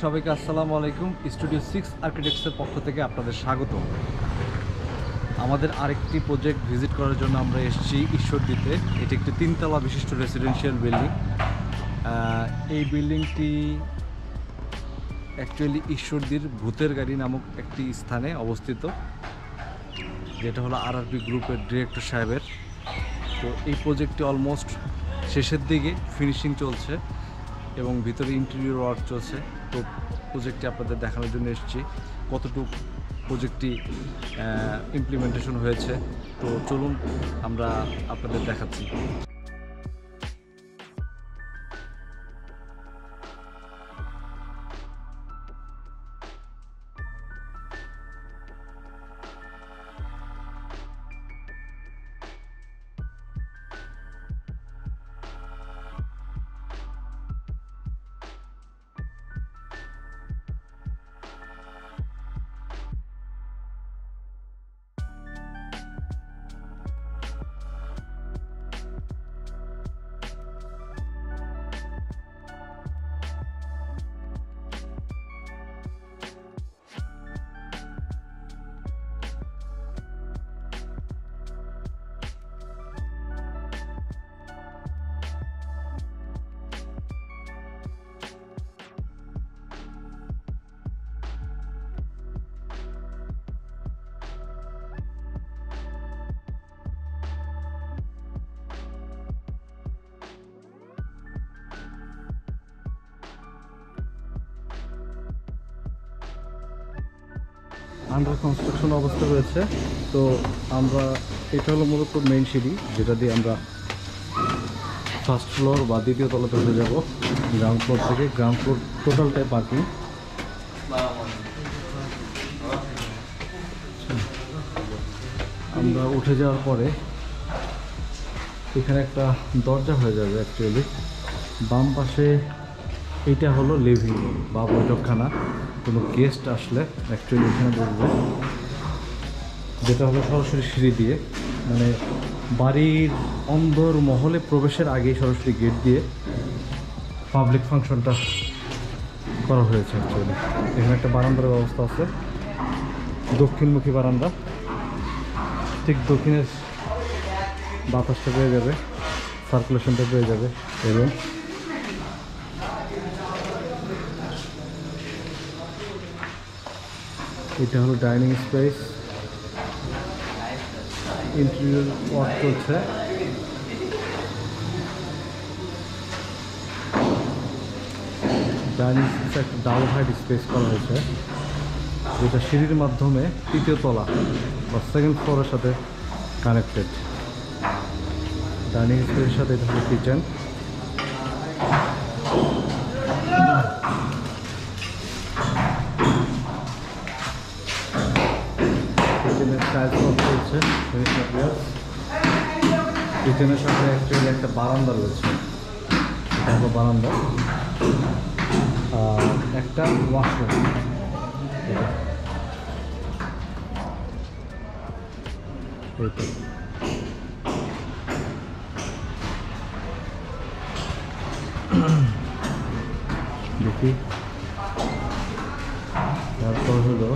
সবাইকে আসসালামু আলাইকুম। স্টুডিও 6 আর্কিটেক্টসের পক্ষ থেকে আপনাদের স্বাগত। আমাদের আরেকটি প্রজেক্ট ভিজিট করার জন্য আমরা এসেছি ঈশ্বরদীতে। এটি একটি 3 তলা বিশিষ্ট রেসিডেন্সিয়াল বিল্ডিং। এই বিল্ডিংটি অ্যাকচুয়ালি ঈশ্বরদীর ভূতের গাড়ি নামক একটি স্থানে অবস্থিত, যেটা হলো আরআরপি গ্রুপের ডিরেক্টর সাহেবের। তো এই প্রজেক্টটি অলমোস্ট শেষের দিকে ফিনিশিং চলছে এবং ভিতরে ইন্টেরিয়র ওয়ার্ক চলছে। তো প্রজেক্টটি আপনাদের দেখানোর জন্য এসেছি কতটুকু প্রজেক্টটি ইমপ্লিমেন্টেশন হয়েছে। তো চলুন আমরা আপনাদের দেখাচ্ছি। আন্ডার কনস্ট্রাকশন অবস্থা রয়েছে। তো আমরা এটা হলো মূলত মেইন সিঁড়ি, যেটা দিয়ে আমরা ফার্স্ট ফ্লোর বা দ্বিতীয় তলাতে উঠে যাব। গ্রাউন্ড ফ্লোর থেকে গ্রাউন্ড ফ্লোর টোটালটাই পার্কিং। আমরা উঠে যাওয়ার পরে এখানে একটা দরজা হয়ে যাবে। অ্যাকচুয়ালি বাম পাশে এইটা হলো লিভিং রুম বা বৈঠকখানা। কোনো গেস্ট আসলে অ্যাকচুয়ালি এখানে বসবে, যেটা হলো সরাসরি সিঁড়ি দিয়ে, মানে বাড়ির অন্দর মহলে প্রবেশের আগেই সরাসরি গেট দিয়ে পাবলিক ফাংশনটা করা হয়েছে। অ্যাকচুয়ালি এখানে একটা বারান্দার ব্যবস্থা আছে, দক্ষিণমুখী বারান্দা। ঠিক দক্ষিণের বাতাসটা পেয়ে যাবে, সার্কুলেশনটা পেয়ে যাবে। এবং এটা হলো ডাইনিং স্পেস, ইন্টেরিয়র ওয়ার্ক চলছে। ডাইনিং স্পেসে একটা ডাবল হাইট স্পেস করা হয়েছে, যেটা সিঁড়ির মাধ্যমে তৃতীয় তলা বা সেকেন্ড ফ্লোরের সাথে কানেক্টেড। ডাইনিং স্পেসের সাথে এটা হলো কিচেন। কিচেনের টাইলস ওয়ার্ক চলছে, কিচেনের সাথে অ্যাকচুয়ালি একটা বারান্দা রয়েছে, এটা হলো বারান্দা। একটা ওয়াশরুম, দেখি। তারপর হলো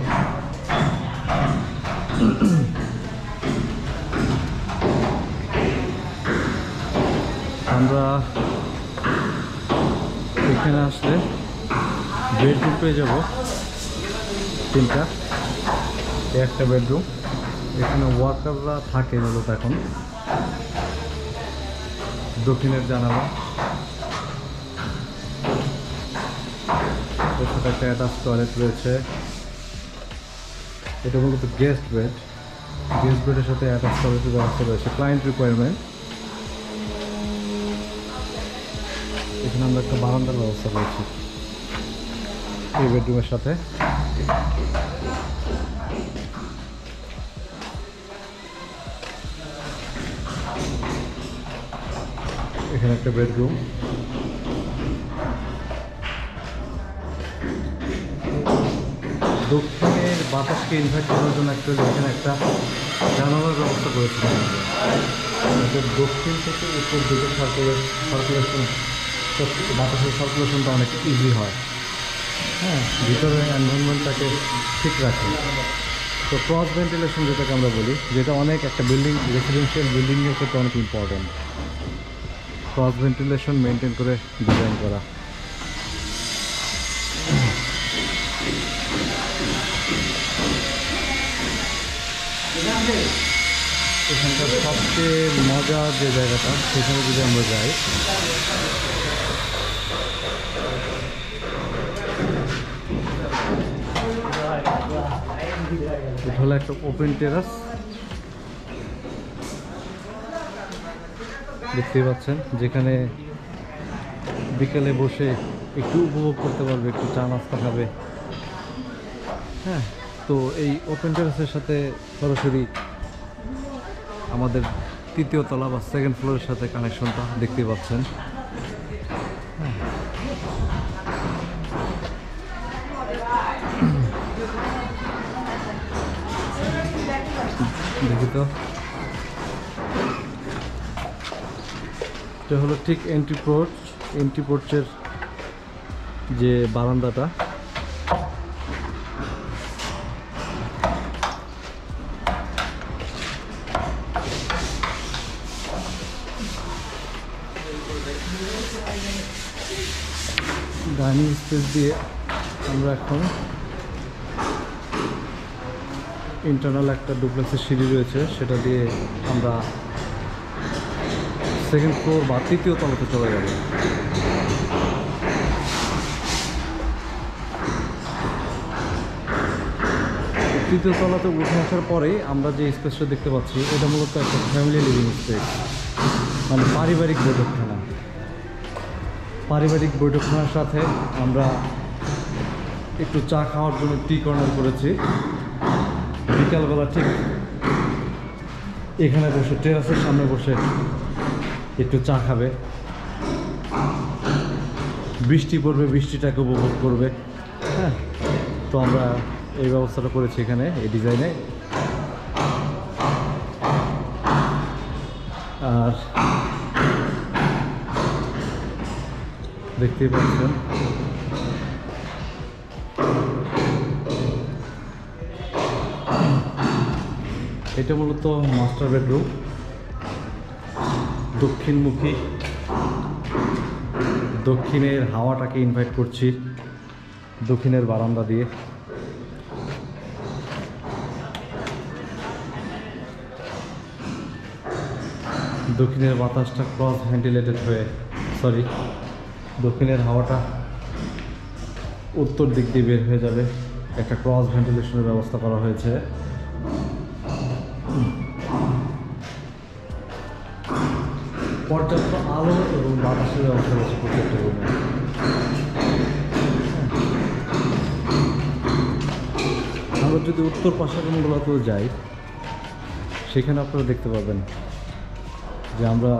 আমরা এখানে আসলে বেডরুম পেয়ে যাব তিনটা। একটা বেডরুম, এখানে ওয়ার্কাররা থাকে মূলত। এখন দক্ষিণের জানালা, এর সাথে একটা অ্যাটাচ টয়লেট রয়েছে। এটা মূলত গেস্ট বেড, গেস্ট বেডের সাথে অ্যাটাচ টয়লেটের ব্যবস্থা রয়েছে, ক্লায়েন্ট রিকোয়ারমেন্ট। এখানে আমরা একটা বারান্দার ব্যবস্থা রয়েছে এই বেডরুমের সাথে। এখানে একটা বেডরুম, দক্ষিণের বাতাসকে ইনভাইট করার জন্য অ্যাকচুয়ালি এখানে একটা জানালার ব্যবস্থা করেছিলাম। দক্ষিণ থেকে উত্তর দিকে সার্কুলেশন বাতাসের সার্কুলেশনটা অনেক ইজি হয়। হ্যাঁ, ভিতরের এনভায়রনমেন্টটাকে ঠিক রাখে। তো ক্রস ভেন্টিলেশন যেটাকে আমরা বলি, যেটা অনেক একটা বিল্ডিং, রেসিডেন্সিয়াল বিল্ডিংয়ের ক্ষেত্রে অনেক ইম্পর্ট্যান্ট, ক্রস ভেন্টিলেশন মেনটেন করে ডিজাইন করা। এখানকার সবচেয়ে মজার যে জায়গাটা, সেখানে যদি আমরা যাই, এটা হলো একটা ওপেন টেরাস, দেখতেই পাচ্ছেন, যেখানে বিকেলে বসে একটু উপভোগ করতে পারবে, একটু চা নাস্তা খাবে। হ্যাঁ, তো এই ওপেন টেরাসের সাথে সরাসরি আমাদের তৃতীয় তলা বা সেকেন্ড ফ্লোরের সাথে কানেকশনটা দেখতে পাচ্ছেন। দেখি তো, এটা হলো ঠিক এন্ট্রি পোর্চের যে বারান্দাটা। ডাইনিং স্পেস দিয়ে আমরা এখন ইন্টারনাল একটা ডুপ্লেক্সের সিঁড়ি রয়েছে, সেটা দিয়ে আমরা সেকেন্ড ফ্লোর বা তৃতীয় তলাতে চলে যাব। তৃতীয় তলাতে উঠে আসার পরেই আমরা যে স্পেসটা দেখতে পাচ্ছি, এটা মূলত একটা ফ্যামিলি লিভিং স্পেস, মানে পারিবারিক বৈঠকখানা। পারিবারিক বৈঠকখানার সাথে আমরা একটু চা খাওয়ার জন্য টি কর্নার করেছি। বিকালবেলা ঠিক এখানে বসে, টেরাসের সামনে বসে একটু চা খাবে, বৃষ্টি পড়বে, বৃষ্টিটাকে উপভোগ করবে। হ্যাঁ, তো আমরা এই ব্যবস্থাটা করেছি এখানে, এই ডিজাইনে। আর দেখতেই পাচ্ছেন, এটা মূলত মাস্টার বেডরুম, দক্ষিণমুখী। দক্ষিণের হাওয়াটাকে ইনভাইট করছি দক্ষিণের বারান্দা দিয়ে। দক্ষিণের বাতাসটা ক্রস ভেন্টিলেটেড হয়ে, দক্ষিণের হাওয়াটা উত্তর দিক দিয়ে বের হয়ে যাবে, একটা ক্রস ভেন্টিলেশনের ব্যবস্থা করা হয়েছে। পর্যাপ্ত আলো এবং বাতাসের ব্যবস্থা রয়েছে প্রত্যেকটা রুমে। আমরা যদি উত্তর পাশের রুমগুলোতেও যাই, সেখানে আপনারা দেখতে পাবেন যে আমরা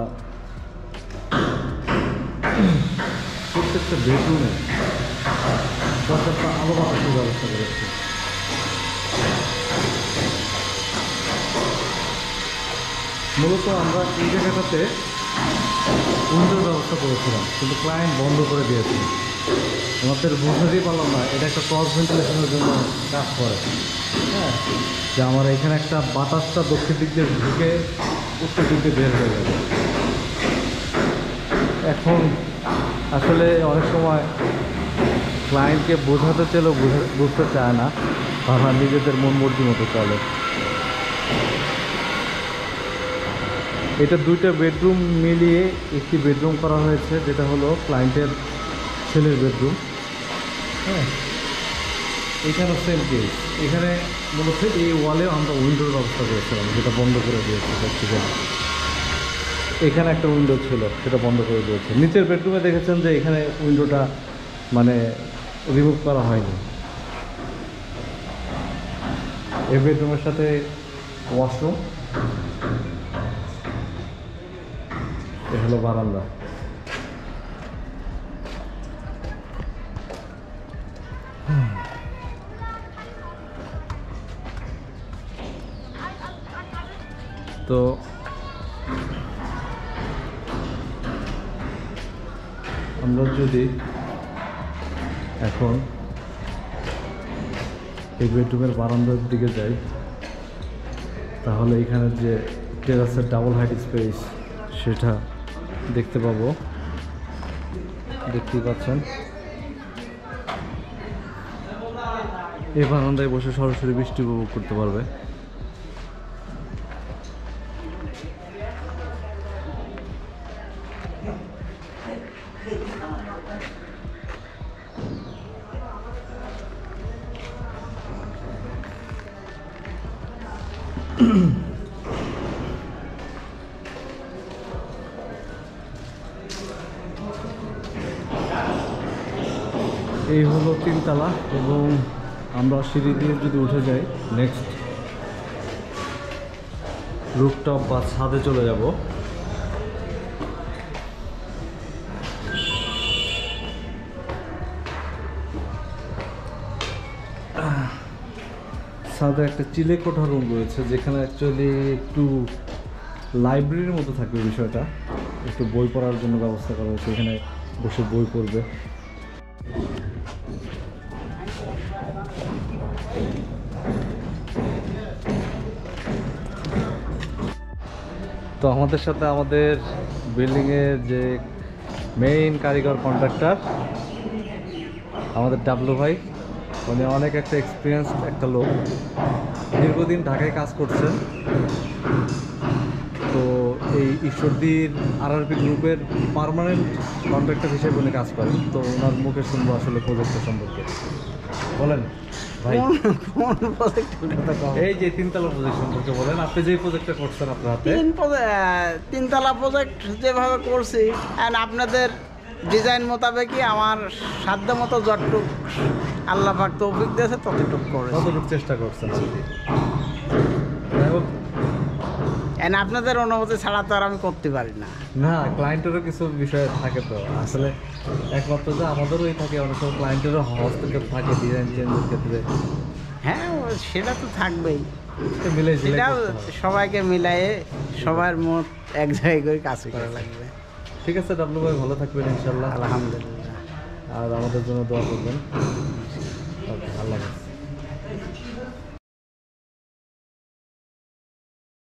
প্রত্যেকটা বেডরুমে পর্যাপ্ত আলো বাতাসের ব্যবস্থা করেছি। মূলত আমরা এই জায়গাটাতে উইন্ডোর ব্যবস্থা করেছিলাম, কিন্তু ক্লায়েন্ট বন্ধ করে দিয়েছে। আমাদের বুঝতেই পারলাম না এটা একটা ক্রস ভেন্টিলেশনের জন্য কাজ করে। হ্যাঁ, যে আমার এখানে একটা বাতাসটা দক্ষিণ দিক দিয়ে ঢুকে উত্তর দিক দিয়ে বের হয়ে যাবে। এখন আসলে অনেক সময় ক্লায়েন্টকে বোঝাতে চাইলেও বুঝতে চায় না, তারা নিজেদের মন মর্জি মতো চলে। এটা দুইটা বেডরুম মিলিয়ে একটি বেডরুম করা হয়েছে, যেটা হলো ক্লায়েন্টের ছেলের বেডরুম। হ্যাঁ, এখানেও সেম কেস। এখানে মূলত এই ওয়ালেও আমরা উইন্ডোর ব্যবস্থা করেছিলাম, যেটা বন্ধ করে দিয়েছে হচ্ছে। এখানে একটা উইন্ডো ছিল, সেটা বন্ধ করে দিয়েছে। নিচের বেডরুমে দেখেছেন যে এখানে উইন্ডোটা মানে রিমুভ করা হয়নি। এই বেডরুমের সাথে ওয়াশরুম, এ হলো বারান্দা। তো আমরা যদি এখন এই বেডরুমের বারান্দার দিকে যাই, তাহলে এখানে যে টেরাসের ডাবল হাইট স্পেস সেটা দেখতে পাবো। দেখতেই পাচ্ছেন, এই বারান্দায় বসে সরাসরি বৃষ্টি উপভোগ করতে পারবে। এই হলো 3 তলা, এবং আমরা সিঁড়ি দিয়ে যদি উঠে যাই নেক্সট রুফটপ বা ছাদে চলে যাব। ছাদে একটা চিলে কোঠা রুম রয়েছে, যেখানে অ্যাকচুয়ালি একটু লাইব্রেরির মতো থাকবে বিষয়টা। একটু বই পড়ার জন্য ব্যবস্থা করা হয়েছে, এখানে বসে বই পড়বে। তো আমাদের সাথে আমাদের বিল্ডিংয়ের যে মেইন কারিগর কন্ট্রাক্টর আমাদের ডাবলু ভাই, উনি অনেক একটা এক্সপিরিয়েন্স একটা লোক, দীর্ঘদিন ঢাকায় কাজ করছেন। তো এই ঈশ্বরদীর আরআরপি গ্রুপের পার্মানেন্ট কন্ট্রাক্টর হিসেবে উনি কাজ করেন। তো ওনার মুখে শুনবো আসলে প্রজেক্টের সম্পর্কে। বলেন ভাই, কোন প্রজেক্টের কথা কও? এই যে 3 তলা প্রজেক্ট সম্পর্কে বলেন। আপনি যে প্রজেক্টটা করছেন আপনার হাতে, 3 তলা প্রজেক্ট যেভাবে করছি, and আপনাদের ডিজাইন মোতাবেকই আমার সাধ্য মতো যতটুক আল্লাহ পাক তৌফিক দিয়েছে ততটুক করে, কতটুকু চেষ্টা করছেন আর কি। যাই হোক, and আপনাদের অনুমতি ছাড়া তো আর আমি করতে পারি না। না, ক্লায়েন্টেরও কিছু বিষয় থাকে। তো আসলে একমাত্র যে আমাদেরও থাকে, অনেক সময় ক্লায়েন্টেরও হস্তক্ষেপ থাকে ডিজাইন চেঞ্জের ক্ষেত্রে। হ্যাঁ, সেটা তো থাকবেই। মিলে সেটাও সবাইকে মিলায়ে সবার মত এক জায়গায় করে কাজ করা লাগবে। ঠিক আছে ডাবলু ভাই, ভালো থাকবেন ইনশাল্লাহ। আলহামদুলিল্লাহ। আর আমাদের জন্য দোয়া করবেন। ওকে, আল্লাহ হাফেজ।